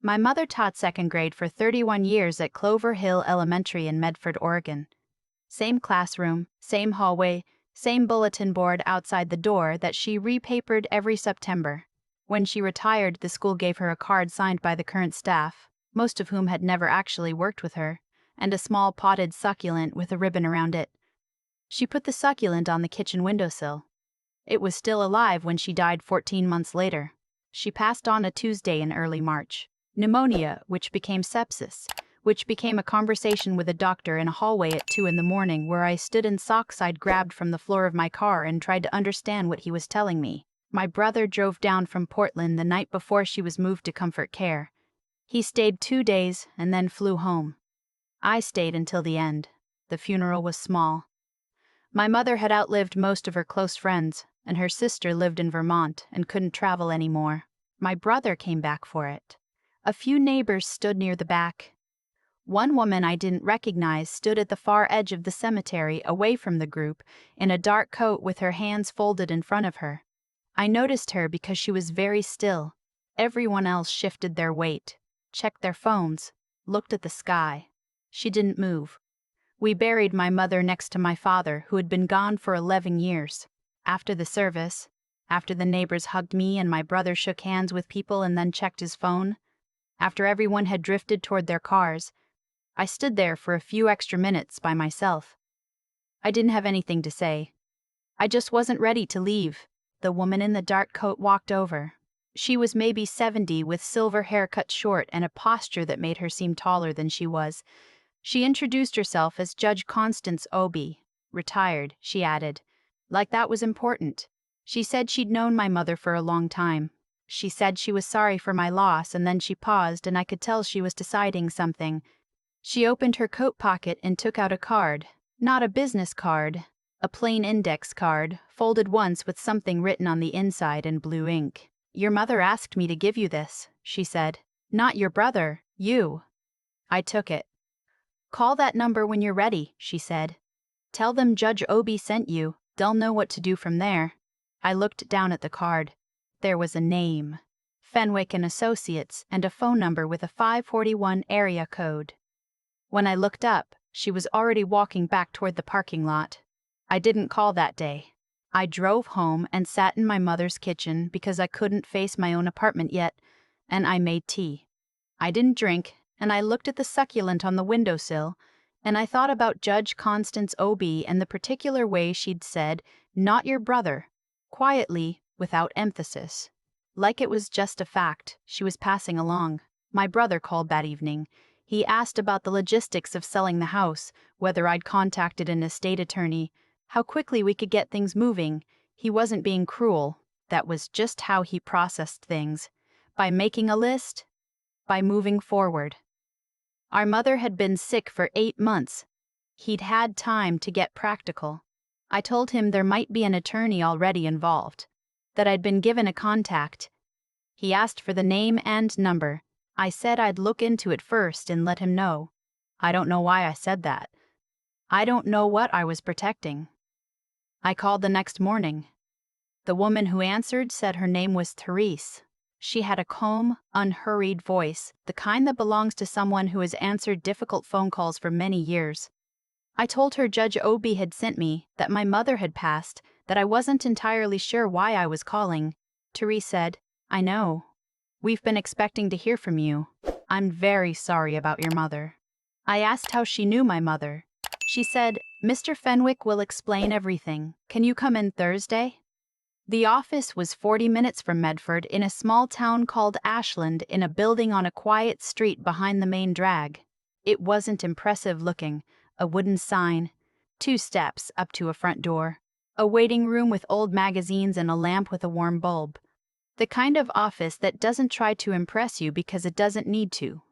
My mother taught second grade for 31 years at Clover Hill Elementary in Medford, Oregon. Same classroom, same hallway, same bulletin board outside the door that she repapered every September. When she retired, the school gave her a card signed by the current staff, most of whom had never actually worked with her, and a small potted succulent with a ribbon around it. She put the succulent on the kitchen windowsill. It was still alive when she died 14 months later. She passed on a Tuesday in early March. Pneumonia, which became sepsis, which became a conversation with a doctor in a hallway at 2 in the morning where I stood in socks I'd grabbed from the floor of my car and tried to understand what he was telling me. My brother drove down from Portland the night before she was moved to Comfort Care. He stayed 2 days and then flew home. I stayed until the end. The funeral was small. My mother had outlived most of her close friends, and her sister lived in Vermont and couldn't travel anymore. My brother came back for it. A few neighbors stood near the back. One woman I didn't recognize stood at the far edge of the cemetery away from the group in a dark coat with her hands folded in front of her. I noticed her because she was very still. Everyone else shifted their weight, checked their phones, looked at the sky. She didn't move. We buried my mother next to my father, who had been gone for 11 years. After the service, after the neighbors hugged me and my brother shook hands with people and then checked his phone, after everyone had drifted toward their cars, I stood there for a few extra minutes by myself. I didn't have anything to say. I just wasn't ready to leave. The woman in the dark coat walked over. She was maybe 70 with silver hair cut short and a posture that made her seem taller than she was. She introduced herself as Judge Constance Obie. Retired, she added. Like that was important. She said she'd known my mother for a long time. She said she was sorry for my loss, and then she paused and I could tell she was deciding something. She opened her coat pocket and took out a card. Not a business card. A plain index card, folded once with something written on the inside in blue ink. "Your mother asked me to give you this," she said. "Not your brother, you." I took it. "Call that number when you're ready," she said. "Tell them Judge Obie sent you. They'll know what to do from there." I looked down at the card. There was a name, Fenwick and Associates, and a phone number with a 541 area code. When I looked up, she was already walking back toward the parking lot. I didn't call that day. I drove home and sat in my mother's kitchen because I couldn't face my own apartment yet, and I made tea. I didn't drink, and I looked at the succulent on the windowsill, and I thought about Judge Constance Obie and the particular way she'd said, "Not your brother," quietly, without emphasis. Like it was just a fact she was passing along. My brother called that evening. He asked about the logistics of selling the house, whether I'd contacted an estate attorney, how quickly we could get things moving. He wasn't being cruel. That was just how he processed things. By making a list, by moving forward. Our mother had been sick for 8 months. He'd had time to get practical. I told him there might be an attorney already involved, that I'd been given a contact. He asked for the name and number. I said I'd look into it first and let him know. I don't know why I said that. I don't know what I was protecting. I called the next morning. The woman who answered said her name was Therese. She had a calm, unhurried voice, the kind that belongs to someone who has answered difficult phone calls for many years. I told her Judge Obie had sent me, that my mother had passed, that I wasn't entirely sure why I was calling. Therese said, "I know. We've been expecting to hear from you. I'm very sorry about your mother." I asked how she knew my mother. She said, "Mr. Fenwick will explain everything. Can you come in Thursday?" The office was 40 minutes from Medford in a small town called Ashland in a building on a quiet street behind the main drag. It wasn't impressive looking. A wooden sign, 2 steps up to a front door, a waiting room with old magazines and a lamp with a warm bulb. The kind of office that doesn't try to impress you because it doesn't need to.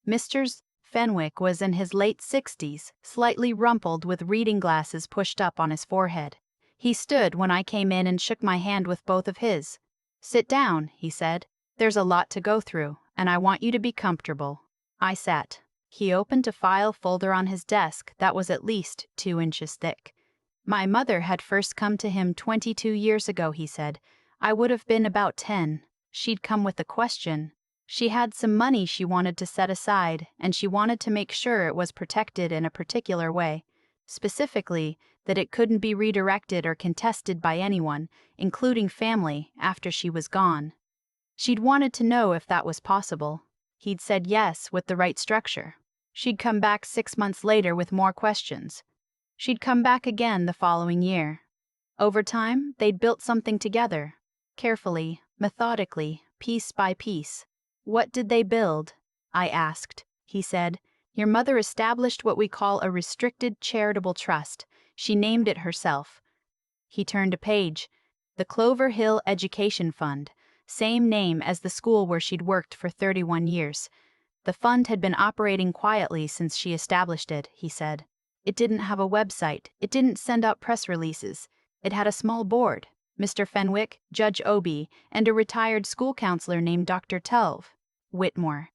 Mr. Fenwick was in his late 60s, slightly rumpled with reading glasses pushed up on his forehead. He stood when I came in and shook my hand with both of his. "Sit down," he said. "There's a lot to go through, and I want you to be comfortable." I sat. He opened a file folder on his desk that was at least 2 inches thick. My mother had first come to him 22 years ago, he said. I would have been about 10. She'd come with a question. She had some money she wanted to set aside, and she wanted to make sure it was protected in a particular way. Specifically, that it couldn't be redirected or contested by anyone, including family, after she was gone. She'd wanted to know if that was possible. He'd said yes, with the right structure. She'd come back 6 months later with more questions. She'd come back again the following year. Over time, they'd built something together. Carefully, methodically, piece by piece. What did they build? I asked. He said, your mother established what we call a restricted charitable trust. She named it herself. He turned a page. The Clover Hill Education Fund. Same name as the school where she'd worked for 31 years. The fund had been operating quietly since she established it, he said. It didn't have a website. It didn't send out press releases. It had a small board, Mr. Fenwick, Judge Obie, and a retired school counselor named Dr. Telv Whitmore.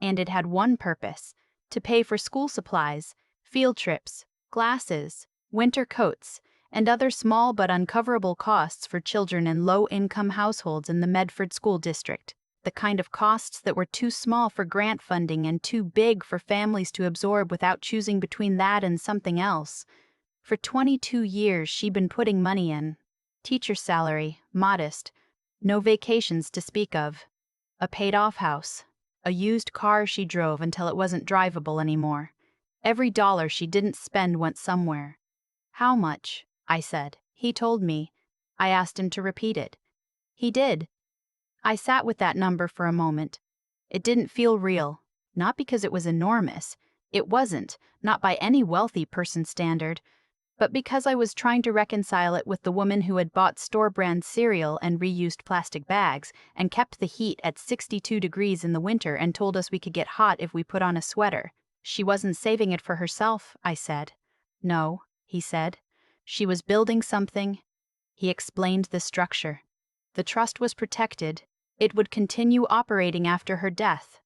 And it had one purpose: to pay for school supplies, field trips, glasses, winter coats, and other small but uncoverable costs for children in low-income households in the Medford school district, the kind of costs that were too small for grant funding and too big for families to absorb without choosing between that and something else. For 22 years she'd been putting money in. Teacher salary, modest, no vacations to speak of. A paid-off house. A used car she drove until it wasn't drivable anymore. Every dollar she didn't spend went somewhere. How much? I said. He told me. I asked him to repeat it. He did. I sat with that number for a moment. It didn't feel real. Not because it was enormous. It wasn't, not by any wealthy person's standard. But because I was trying to reconcile it with the woman who had bought store-brand cereal and reused plastic bags and kept the heat at 62 degrees in the winter and told us we could get hot if we put on a sweater. She wasn't saving it for herself, I said. No, he said. She was building something. He explained the structure. The trust was protected. It would continue operating after her death.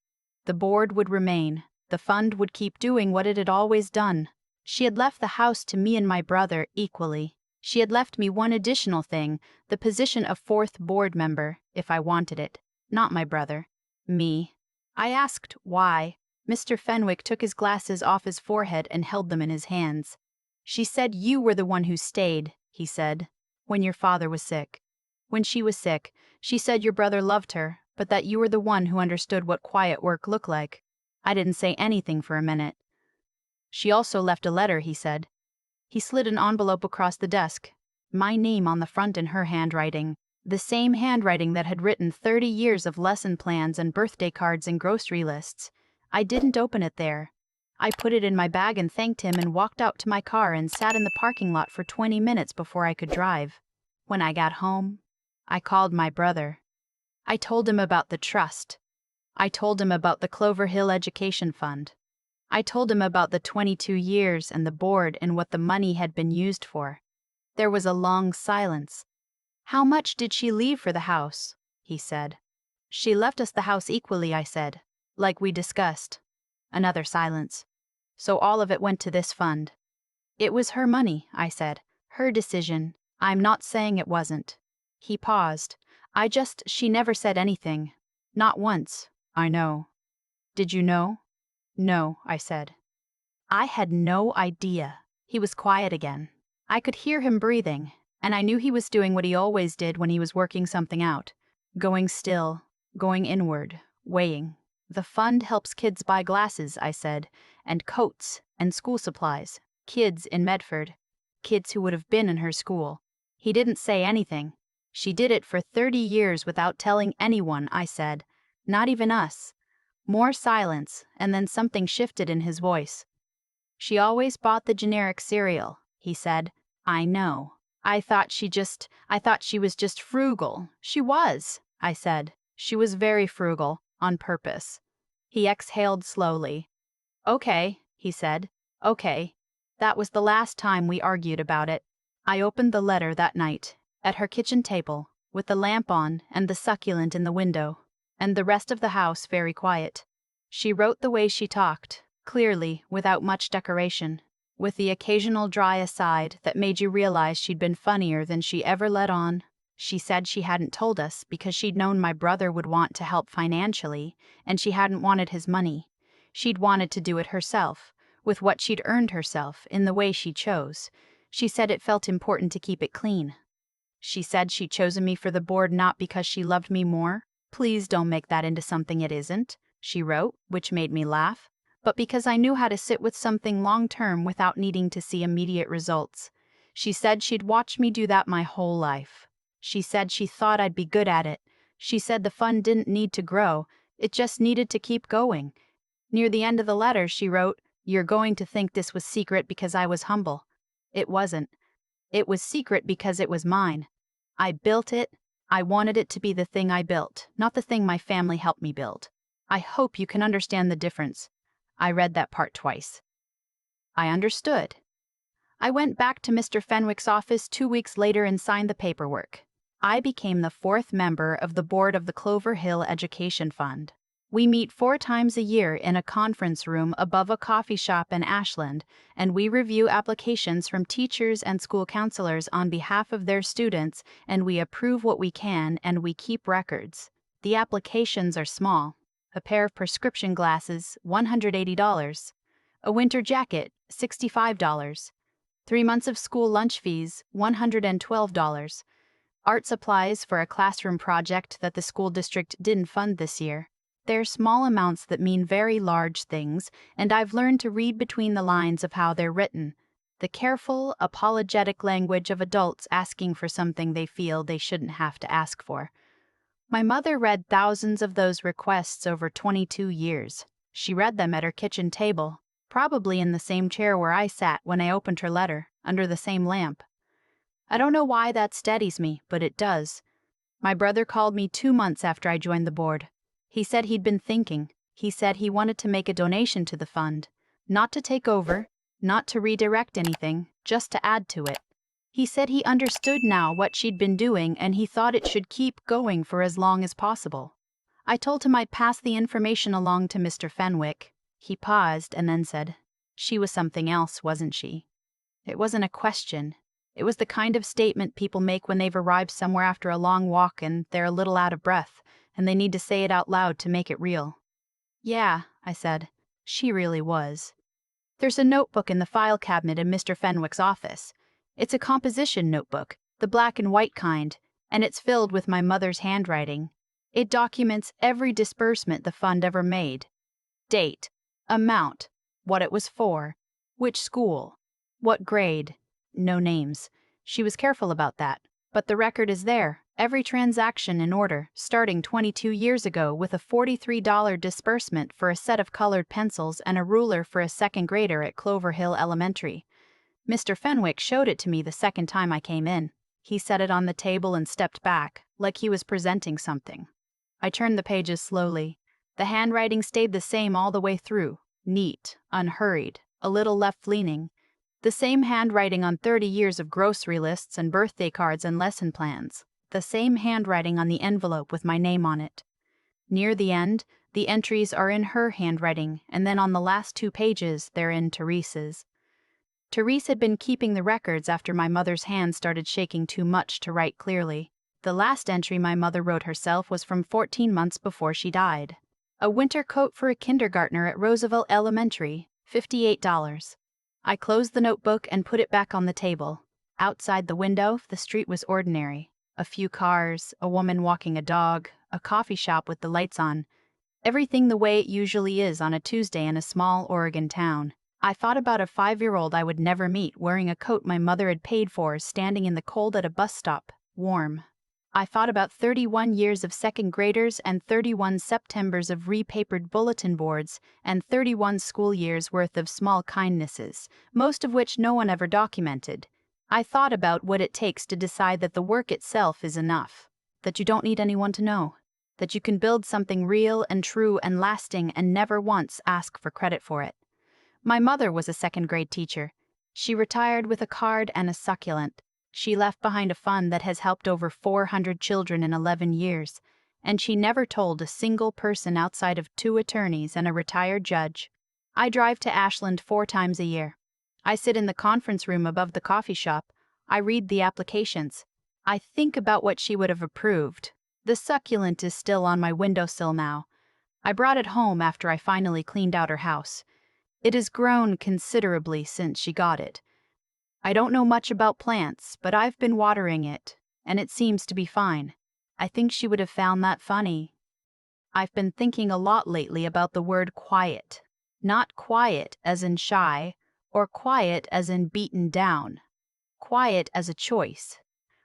The board would remain. The fund would keep doing what it had always done. She had left the house to me and my brother equally. She had left me one additional thing, the position of 4th board member, if I wanted it. Not my brother. Me. I asked why. Mr. Fenwick took his glasses off his forehead and held them in his hands. She said you were the one who stayed, he said, when your father was sick. When she was sick, she said your brother loved her, but that you were the one who understood what quiet work looked like. I didn't say anything for a minute. She also left a letter, he said. He slid an envelope across the desk. My name on the front in her handwriting. The same handwriting that had written 30 years of lesson plans and birthday cards and grocery lists. I didn't open it there. I put it in my bag and thanked him and walked out to my car and sat in the parking lot for 20 minutes before I could drive. When I got home, I called my brother. I told him about the trust. I told him about the Clover Hill Education Fund. I told him about the 22 years and the board and what the money had been used for. There was a long silence. How much did she leave for the house? He said. She left us the house equally, I said, like we discussed. Another silence. So all of it went to this fund. It was her money, I said. Her decision. I'm not saying it wasn't. He paused. She never said anything. Not once. I know. Did you know? No, I said. I had no idea. He was quiet again. I could hear him breathing, and I knew he was doing what he always did when he was working something out. Going still, going inward, weighing. The fund helps kids buy glasses, I said, and coats, and school supplies. Kids in Medford. Kids who would have been in her school. He didn't say anything. She did it for 30 years without telling anyone, I said. Not even us. More silence, and then something shifted in his voice. She always bought the generic cereal, he said. I know. I thought she was just frugal. She was, I said. She was very frugal, on purpose. He exhaled slowly. Okay, he said. Okay. That was the last time we argued about it. I opened the letter that night, at her kitchen table, with the lamp on and the succulent in the window, and the rest of the house very quiet. She wrote the way she talked, clearly, without much decoration, with the occasional dry aside that made you realize she'd been funnier than she ever let on. She said she hadn't told us because she'd known my brother would want to help financially, and she hadn't wanted his money. She'd wanted to do it herself, with what she'd earned herself, in the way she chose. She said it felt important to keep it clean. She said she'd chosen me for the board not because she loved me more. Please don't make that into something it isn't, she wrote, which made me laugh, but because I knew how to sit with something long-term without needing to see immediate results. She said she'd watched me do that my whole life. She said she thought I'd be good at it. She said the fund didn't need to grow, it just needed to keep going. Near the end of the letter, she wrote, "You're going to think this was secret because I was humble. It wasn't. It was secret because it was mine. I built it. I wanted it to be the thing I built, not the thing my family helped me build. I hope you can understand the difference." I read that part twice. I understood. I went back to Mr. Fenwick's office 2 weeks later and signed the paperwork. I became the 4th member of the board of the Clover Hill Education Fund. We meet 4 times a year in a conference room above a coffee shop in Ashland, and we review applications from teachers and school counselors on behalf of their students, and we approve what we can, and we keep records. The applications are small. A pair of prescription glasses, $180. A winter jacket, $65. 3 months of school lunch fees, $112. Art supplies for a classroom project that the school district didn't fund this year. They're small amounts that mean very large things, and I've learned to read between the lines of how they're written. The careful, apologetic language of adults asking for something they feel they shouldn't have to ask for. My mother read thousands of those requests over 22 years. She read them at her kitchen table, probably in the same chair where I sat when I opened her letter, under the same lamp. I don't know why that steadies me, but it does. My brother called me 2 months after I joined the board. He said he'd been thinking. He said he wanted to make a donation to the fund. Not to take over, not to redirect anything, just to add to it. He said he understood now what she'd been doing and he thought it should keep going for as long as possible. I told him I'd pass the information along to Mr. Fenwick. He paused and then said, "She was something else, wasn't she?" It wasn't a question. It was the kind of statement people make when they've arrived somewhere after a long walk and they're a little out of breath, and they need to say it out loud to make it real. "Yeah," I said, "she really was." There's a notebook in the file cabinet in Mr. Fenwick's office. It's a composition notebook, the black and white kind, and it's filled with my mother's handwriting. It documents every disbursement the fund ever made. Date, amount, what it was for, which school, what grade. No names. She was careful about that. But the record is there, every transaction in order, starting 22 years ago with a $43 disbursement for a set of colored pencils and a ruler for a second grader at Clover Hill Elementary. Mr. Fenwick showed it to me the second time I came in. He set it on the table and stepped back, like he was presenting something. I turned the pages slowly. The handwriting stayed the same all the way through, neat, unhurried, a little left-leaning. The same handwriting on 30 years of grocery lists and birthday cards and lesson plans. The same handwriting on the envelope with my name on it. Near the end, the entries are in her handwriting, and then on the last 2 pages, they're in Teresa's. Therese had been keeping the records after my mother's hand started shaking too much to write clearly. The last entry my mother wrote herself was from 14 months before she died. A winter coat for a kindergartner at Roosevelt Elementary, $58. I closed the notebook and put it back on the table. Outside the window, the street was ordinary. A few cars, a woman walking a dog, a coffee shop with the lights on. Everything the way it usually is on a Tuesday in a small Oregon town. I thought about a 5-year-old I would never meet wearing a coat my mother had paid for, standing in the cold at a bus stop, warm. I thought about 31 years of second graders and 31 Septembers of repapered bulletin boards and 31 school years worth of small kindnesses, most of which no one ever documented. I thought about what it takes to decide that the work itself is enough, that you don't need anyone to know, that you can build something real and true and lasting and never once ask for credit for it. My mother was a second-grade teacher. She retired with a card and a succulent. She left behind a fund that has helped over 400 children in 11 years, and she never told a single person outside of 2 attorneys and a retired judge. I drive to Ashland 4 times a year. I sit in the conference room above the coffee shop. I read the applications. I think about what she would have approved. The succulent is still on my windowsill now. I brought it home after I finally cleaned out her house. It has grown considerably since she got it. I don't know much about plants, but I've been watering it, and it seems to be fine. I think she would have found that funny. I've been thinking a lot lately about the word quiet. Not quiet as in shy, or quiet as in beaten down. Quiet as a choice.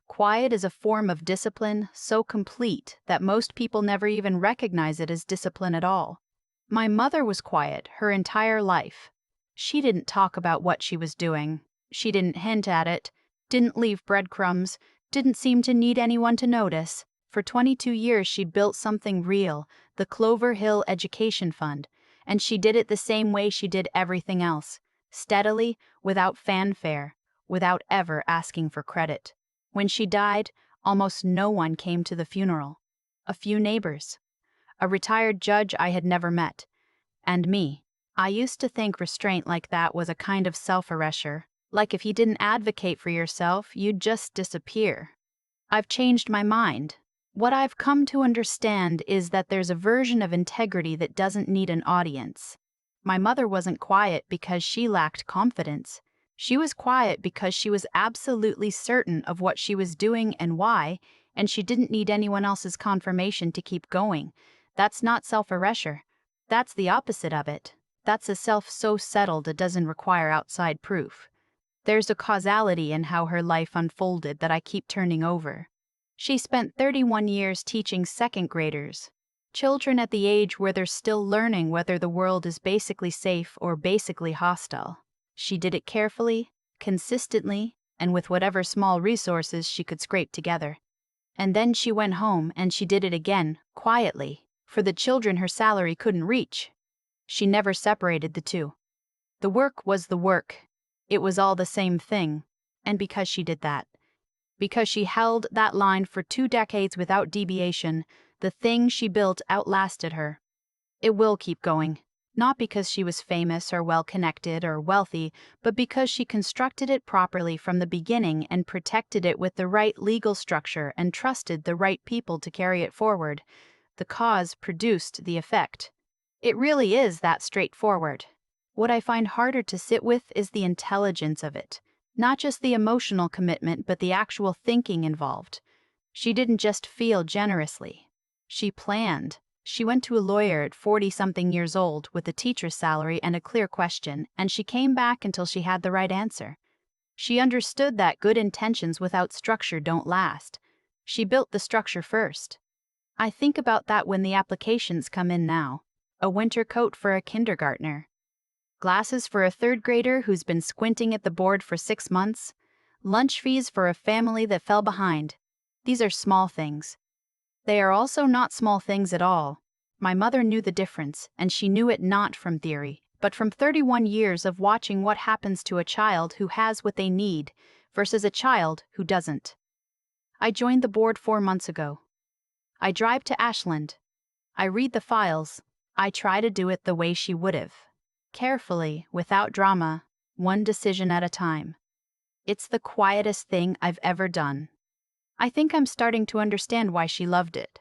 Quiet is a form of discipline so complete that most people never even recognize it as discipline at all. My mother was quiet her entire life. She didn't talk about what she was doing. She didn't hint at it, didn't leave breadcrumbs, didn't seem to need anyone to notice. For 22 years she built something real, the Clover Hill Education Fund, and she did it the same way she did everything else, steadily, without fanfare, without ever asking for credit. When she died, almost no one came to the funeral. A few neighbors. A retired judge I had never met. And me. I used to think restraint like that was a kind of self-erasure, like if you didn't advocate for yourself, you'd just disappear. I've changed my mind. What I've come to understand is that there's a version of integrity that doesn't need an audience. My mother wasn't quiet because she lacked confidence. She was quiet because she was absolutely certain of what she was doing and why, and she didn't need anyone else's confirmation to keep going. That's not self-erasure. That's the opposite of it. That's a self so settled it doesn't require outside proof. There's a causality in how her life unfolded that I keep turning over. She spent 31 years teaching second graders, children at the age where they're still learning whether the world is basically safe or basically hostile. She did it carefully, consistently, and with whatever small resources she could scrape together. And then she went home and she did it again, quietly, for the children her salary couldn't reach. She never separated the two. The work was the work. It was all the same thing. And because she did that, because she held that line for 2 decades without deviation, the thing she built outlasted her. It will keep going. Not because she was famous or well-connected or wealthy, but because she constructed it properly from the beginning and protected it with the right legal structure and trusted the right people to carry it forward. The cause produced the effect. It really is that straightforward. What I find harder to sit with is the intelligence of it. Not just the emotional commitment, but the actual thinking involved. She didn't just feel generously. She planned. She went to a lawyer at 40-something years old with a teacher's salary and a clear question, and she came back until she had the right answer. She understood that good intentions without structure don't last. She built the structure first. I think about that when the applications come in now. A winter coat for a kindergartner. Glasses for a third grader who's been squinting at the board for 6 months. Lunch fees for a family that fell behind. These are small things. They are also not small things at all. My mother knew the difference, and she knew it not from theory, but from 31 years of watching what happens to a child who has what they need versus a child who doesn't. I joined the board 4 months ago. I drive to Ashland. I read the files. I try to do it the way she would have. Carefully, without drama, one decision at a time. It's the quietest thing I've ever done. I think I'm starting to understand why she loved it.